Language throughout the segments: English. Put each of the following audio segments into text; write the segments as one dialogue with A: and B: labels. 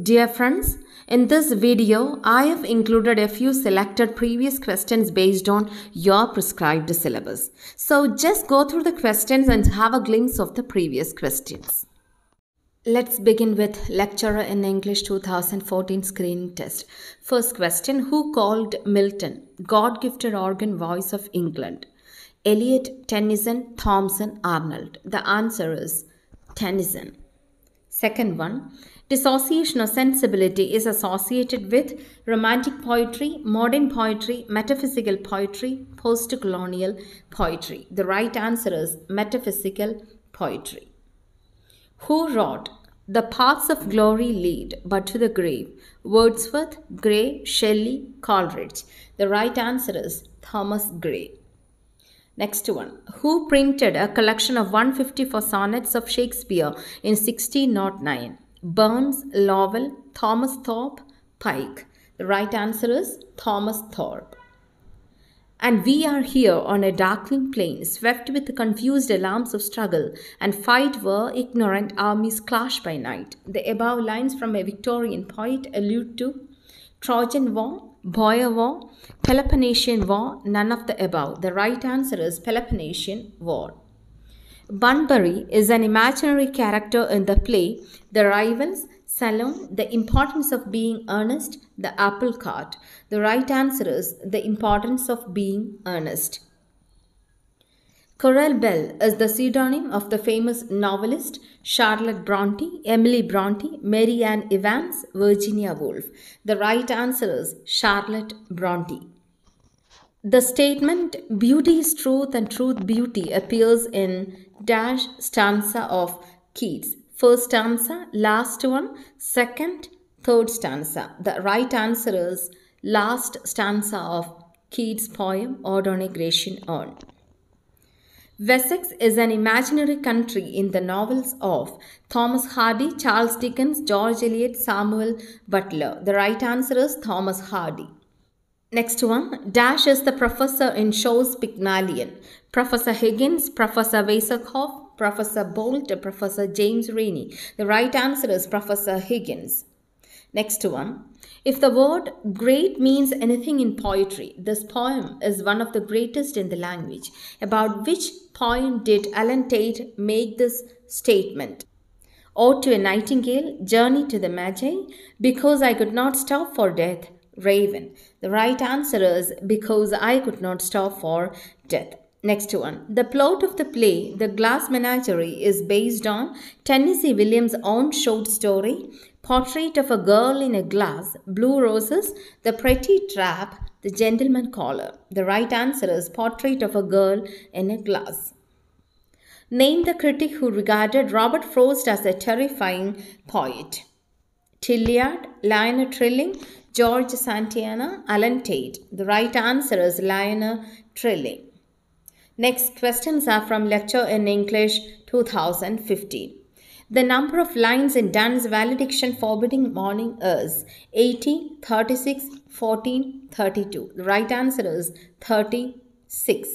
A: Dear friends, in this video, I have included a few selected previous questions based on your prescribed syllabus. So just go through the questions and have a glimpse of the previous questions. Let's begin with Lecturer in English 2014 screening test. First question, who called Milton God-gifted organ voice of England? Eliot, Tennyson, Thomson, Arnold. The answer is Tennyson. Second one, dissociation of sensibility is associated with romantic poetry, modern poetry, metaphysical poetry, post-colonial poetry. The right answer is metaphysical poetry. Who wrote The Paths of Glory Lead But to the Grave? Wordsworth, Gray, Shelley, Coleridge. The right answer is Thomas Gray. Next one. Who printed a collection of 154 sonnets of Shakespeare in 1609? Burns, Lowell, Thomas Thorpe, Pike. The right answer is Thomas Thorpe. And we are here on a darkling plain, swept with the confused alarms of struggle and fight where ignorant armies clash by night. The above lines from a Victorian poet allude to Trojan War, Boer War, Peloponnesian War, none of the above. The right answer is Peloponnesian War. Bunbury is an imaginary character in the play The Rivals, Salome, The Importance of Being Earnest, The Apple Cart. The right answer is The Importance of Being Earnest. Currel Bell is the pseudonym of the famous novelist Charlotte Bronte, Emily Bronte, Mary Ann Evans, Virginia Woolf. The right answer is Charlotte Bronte. The statement beauty is truth and truth beauty appears in dash stanza of Keats. First stanza, last one, second, third stanza. The right answer is last stanza of Keats' poem Ode on a Grecian Urn. Wessex is an imaginary country in the novels of Thomas Hardy, Charles Dickens, George Eliot, Samuel Butler. The right answer is Thomas Hardy. Next one, Dash is the professor in Shaw's Pygmalion. Professor Higgins, Professor Weisakov, Professor Bolt, Professor James Rainey. The right answer is Professor Higgins. Next one, if the word great means anything in poetry, this poem is one of the greatest in the language. About which poem did Alan Tate make this statement? Ode to a Nightingale, Journey to the Magi, Because I Could Not Stop for Death, Raven. The right answer is Because I Could Not Stop for Death. Next one. The plot of the play, The Glass Menagerie, is based on Tennessee Williams' own short story, Portrait of a Girl in a Glass, Blue Roses, The Pretty Trap, The Gentleman Caller. The right answer is Portrait of a Girl in a Glass. Name the critic who regarded Robert Frost as a terrifying poet. Tilliard, Lionel Trilling, George Santayana, Alan Tate. The right answer is Lionel Trilling. Next questions are from Lecture in English 2015. The number of lines in Donne's valediction forbidding mourning is 18, 36, 14, 32. The right answer is 36.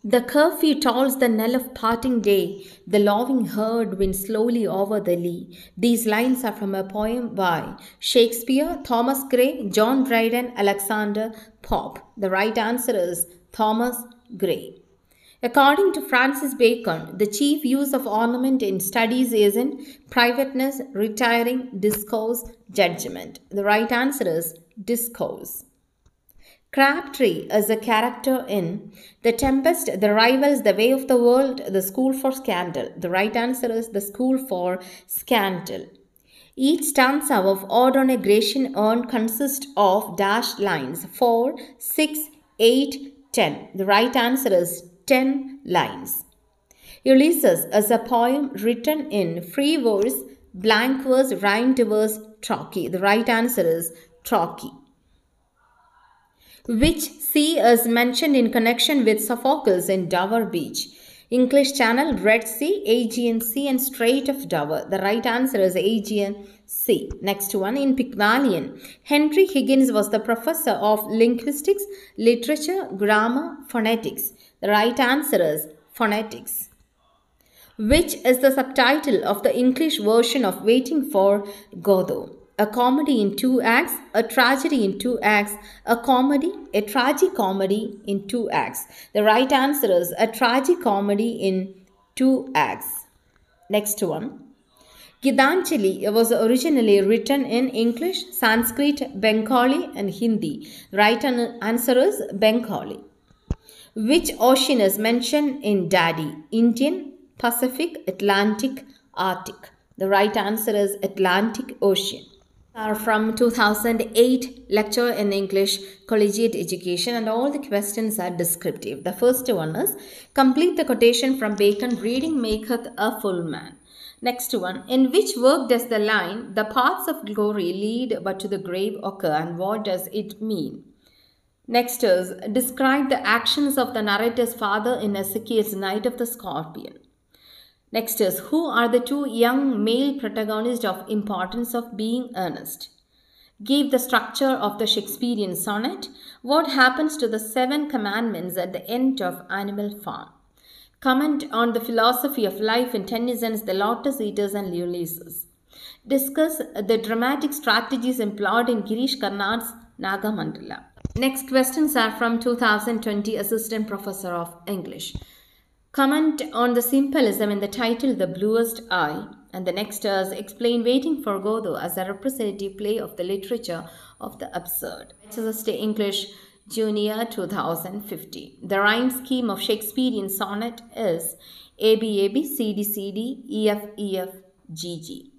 A: The curfew tolls the knell of parting day, the loving herd winds slowly over the lea. These lines are from a poem by Shakespeare, Thomas Gray, John Dryden, Alexander Pope. The right answer is Thomas Gray. According to Francis Bacon, the chief use of ornament in studies is in privateness, retiring, discourse, judgment. The right answer is discourse. Crabtree is a character in The Tempest, The Rivals, The Way of the World, The School for Scandal. The right answer is The School for Scandal. Each stanza of Ode on a Grecian Urn consists of dashed lines 4, 6, 8, 10. The right answer is 10 lines. Ulysses is a poem written in free verse, blank verse, rhymed verse, trochee. The right answer is trochee. Which sea is mentioned in connection with Sophocles in Dover Beach? English Channel, Red Sea, Aegean Sea and Strait of Dover. The right answer is Aegean Sea. Next one, in Pygmalion, Henry Higgins was the professor of linguistics, literature, grammar, phonetics. The right answer is phonetics. which is the subtitle of the English version of Waiting for Godot. A comedy in two acts, a tragedy in two acts, a tragicomedy in two acts. The right answer is a tragicomedy in two acts. Next one. Gitanjali was originally written in English, Sanskrit, Bengali, and Hindi. Right answer is Bengali. Which ocean is mentioned in Daddy? Indian, Pacific, Atlantic, Arctic. The right answer is Atlantic Ocean. Are from 2008 lecture in English collegiate education, and all the questions are descriptive. The first one is complete the quotation from Bacon, reading maketh a full man. Next one, in which work does the line the paths of glory lead but to the grave occur, and what does it mean? Next is describe the actions of the narrator's father in Ezekiel's Night of the Scorpion. Next is, who are the two young male protagonists of Importance of Being Earnest? Give the structure of the Shakespearean sonnet. What happens to the 7 commandments at the end of Animal Farm? Comment on the philosophy of life in Tennyson's The Lotus Eaters and Ulysses. Discuss the dramatic strategies employed in Girish Karnad's Nagamandala. Next questions are from 2020 Assistant Professor of English. Comment on the symbolism in the title The Bluest Eye. And the next is explain Waiting for Godot as a representative play of the literature of the absurd. HSST English Junior 2050. The rhyme scheme of Shakespearean sonnet is ABAB, CD, EF, GG.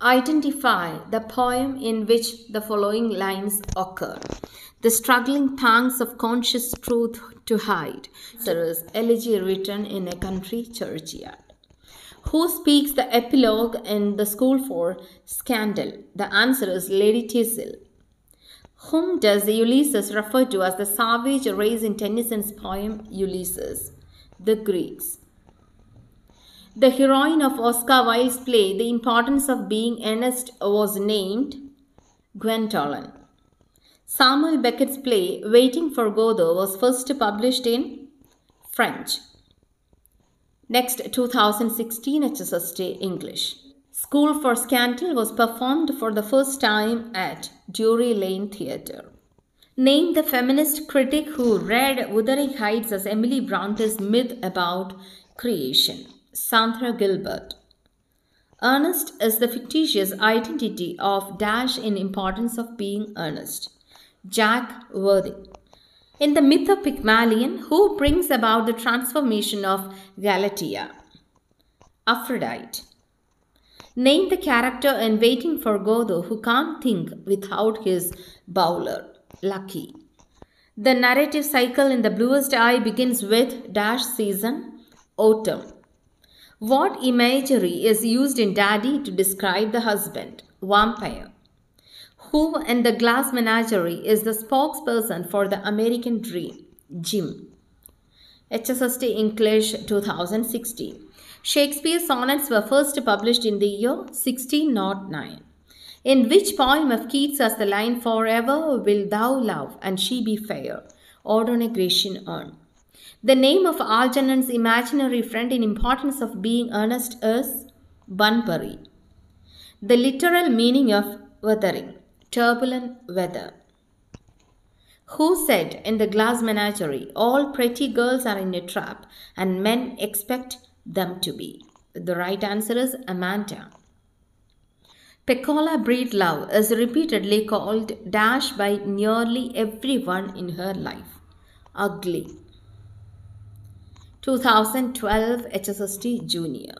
A: Identify the poem in which the following lines occur. The struggling pangs of conscious truth to hide. There is Elegy written in a country churchyard. Who speaks the epilogue in the school for Scandal? The answer is Lady Teazle. Whom does Ulysses refer to as the savage race in Tennyson's poem Ulysses? The Greeks. The heroine of Oscar Wilde's play The Importance of Being Earnest was named Gwendolen. Samuel Beckett's play Waiting for Godot was first published in French. Next, 2016 HSST English. School for Scandal was performed for the first time at Drury Lane Theatre. Name the feminist critic who read Wuthering Heights as Emily Bronte's myth about creation. Sandra Gilbert. Ernest is the fictitious identity of Dash in Importance of Being Earnest. Jack Worthing. In the myth of Pygmalion, who brings about the transformation of Galatea? Aphrodite. Name the character in Waiting for Godot who can't think without his bowler. Lucky. The narrative cycle in The Bluest Eye begins with Dash season, autumn. What imagery is used in Daddy to describe the husband? Vampire. Who in the Glass Menagerie is the spokesperson for the American Dream? Jim. HSST English 2016. Shakespeare's sonnets were first published in the year 1609. In which poem of Keats has the line Forever will thou love and she be fair, or on a Grecian urn? The name of Algernon's imaginary friend in Importance of Being Earnest is Bunbury. The literal meaning of weathering, turbulent weather. Who said in the Glass Menagerie, all pretty girls are in a trap and men expect them to be? The right answer is Amanda. Pecola breed love is repeatedly called Dash by nearly everyone in her life. Ugly. 2012 HSST Junior.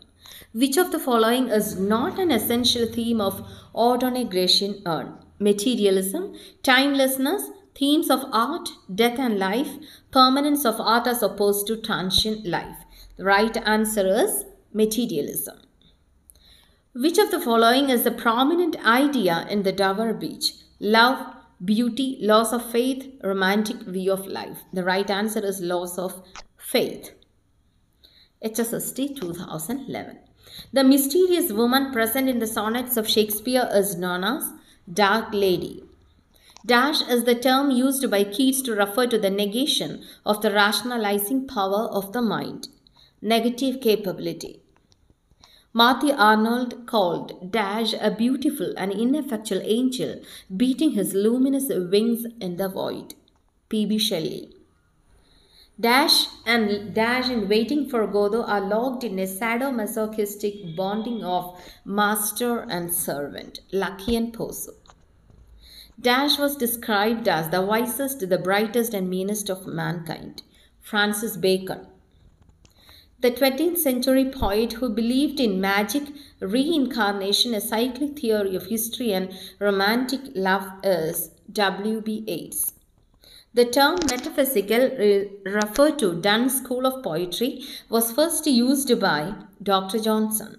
A: Which of the following is not an essential theme of Ode on a Grecian Urn? Materialism, timelessness, themes of art, death and life, permanence of art as opposed to transient life. The right answer is materialism. Which of the following is the prominent idea in the Dover Beach? Love, beauty, loss of faith, romantic view of life. The right answer is loss of faith. HSST 2011. The mysterious woman present in the sonnets of Shakespeare is known as Dark Lady. Dash is the term used by Keats to refer to the negation of the rationalizing power of the mind. Negative capability. Mathew Arnold called Dash a beautiful and ineffectual angel beating his luminous wings in the void. P.B. Shelley. Dash and Waiting for Godot are locked in a sadomasochistic bonding of master and servant. Lucky and Poso. Dash was described as the wisest, the brightest, and meanest of mankind. Francis Bacon. The 20th century poet who believed in magic, reincarnation, a cyclic theory of history, and romantic love is W.B. Yeats. The term metaphysical, referred to Dunn's school of poetry, was first used by Dr. Johnson.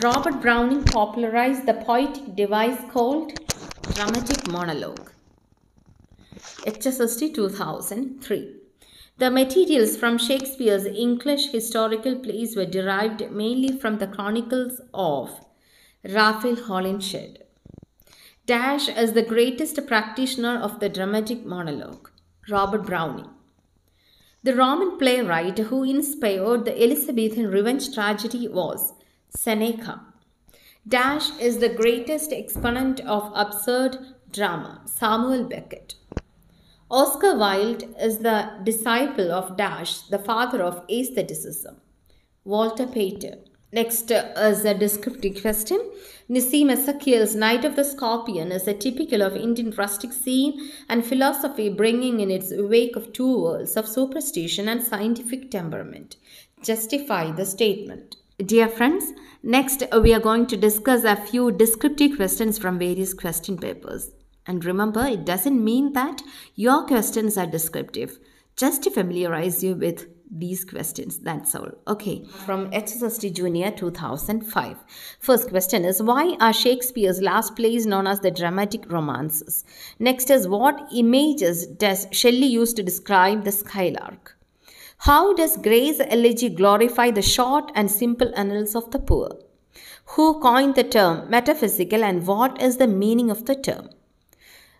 A: Robert Browning popularized the poetic device called dramatic monologue. HSST 2003. The materials from Shakespeare's English historical plays were derived mainly from the chronicles of Raphael Holinshed. Dash is the greatest practitioner of the dramatic monologue. Robert Browning. The Roman playwright who inspired the Elizabethan Revenge Tragedy was Seneca. Dash is the greatest exponent of absurd drama. Samuel Beckett. Oscar Wilde is the disciple of Dash, the father of aestheticism. Walter Pater. Next is a descriptive question. Nissim Ezekiel's Night of the Scorpion is a typical of Indian rustic scene and philosophy, bringing in its wake of two worlds of superstition and scientific temperament. Justify the statement. Dear friends, next we are going to discuss a few descriptive questions from various question papers. And remember, it doesn't mean that your questions are descriptive. Just to familiarize you with these questions, that's all. Okay, from HSST Junior 2005. First question is, why are Shakespeare's last plays known as the dramatic romances? Next is, what images does Shelley use to describe the Skylark? How does Gray's Elegy glorify the short and simple annals of the poor? Who coined the term metaphysical and what is the meaning of the term?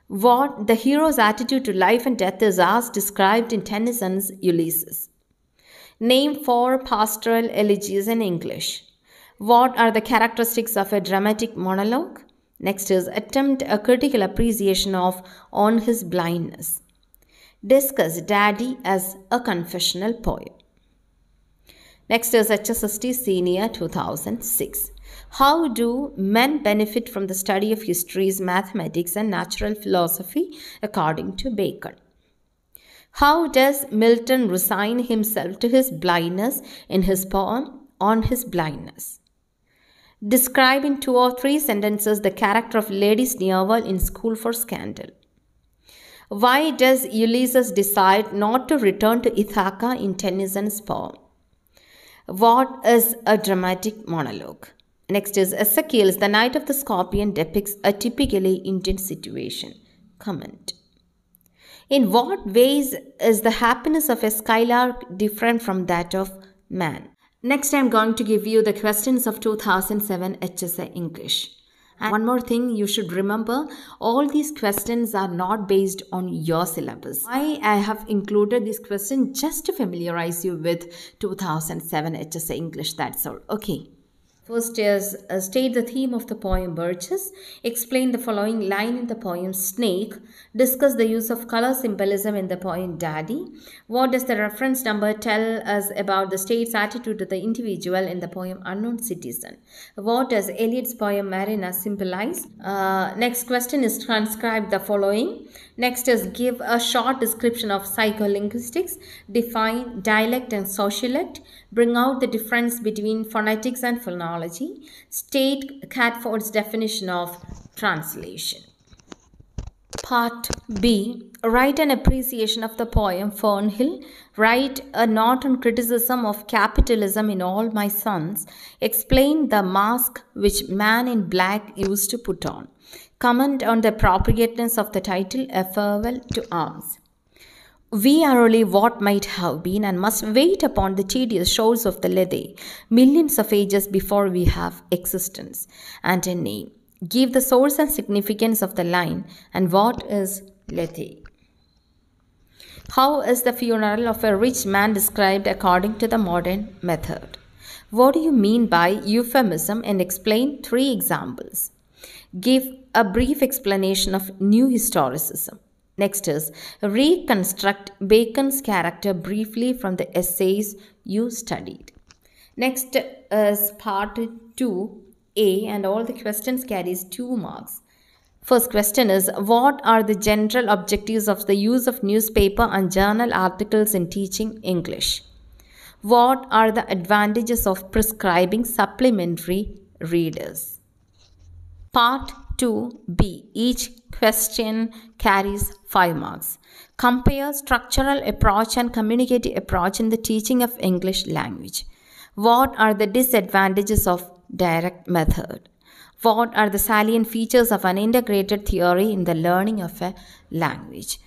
A: What the hero's attitude to life and death is as described in Tennyson's Ulysses. Name 4 pastoral elegies in English. What are the characteristics of a dramatic monologue? Next is, attempt a critical appreciation of On His Blindness. Discuss Daddy as a confessional poem. Next is HSST Senior 2006. How do men benefit from the study of histories, mathematics, and natural philosophy according to Bacon? How does Milton resign himself to his blindness in his poem On His Blindness? Describe in 2 or 3 sentences the character of Lady Sneerwell in School for Scandal. Why does Ulysses decide not to return to Ithaca in Tennyson's poem? What is a dramatic monologue? Next is Ezekiel's The Night of the Scorpion depicts a typically Indian situation. Comment. In what ways is the happiness of a skylark different from that of man? Next, I am going to give you the questions of 2007 HSA English. And one more thing you should remember, all these questions are not based on your syllabus. Why I have included these questions just to familiarize you with 2007 HSA English, that's all. Okay. First is, state the theme of the poem Birches, explain the following line in the poem Snake, discuss the use of color symbolism in the poem Daddy. What does the reference number tell us about the state's attitude to the individual in the poem Unknown Citizen? What does Eliot's poem Marina symbolize? Next question is, transcribe the following. Next is, give a short description of psycholinguistics, define dialect and sociolect, bring out the difference between phonetics and phonology, state Catford's definition of translation. Part B. Write an appreciation of the poem Fernhill. Write a note on criticism of capitalism in All My Sons. Explain the mask which Man in Black used to put on. Comment on the appropriateness of the title A Farewell to Arms. We are only what might have been and must wait upon the tedious shores of the Lethe, millions of ages before we have existence and a name. Give the source and significance of the line and what is Lethe. How is the funeral of a rich man described according to the modern method? What do you mean by euphemism and explain 3 examples? Give a brief explanation of new historicism. Next is reconstruct Bacon's character briefly from the essays you studied. Next is part 2A, and all the questions carries 2 marks. First question is, what are the general objectives of the use of newspaper and journal articles in teaching English? What are the advantages of prescribing supplementary readers? Part 2B. Each question carries 5 marks. Compare structural approach and communicative approach in the teaching of English language. What are the disadvantages of direct method? What are the salient features of an integrated theory in the learning of a language?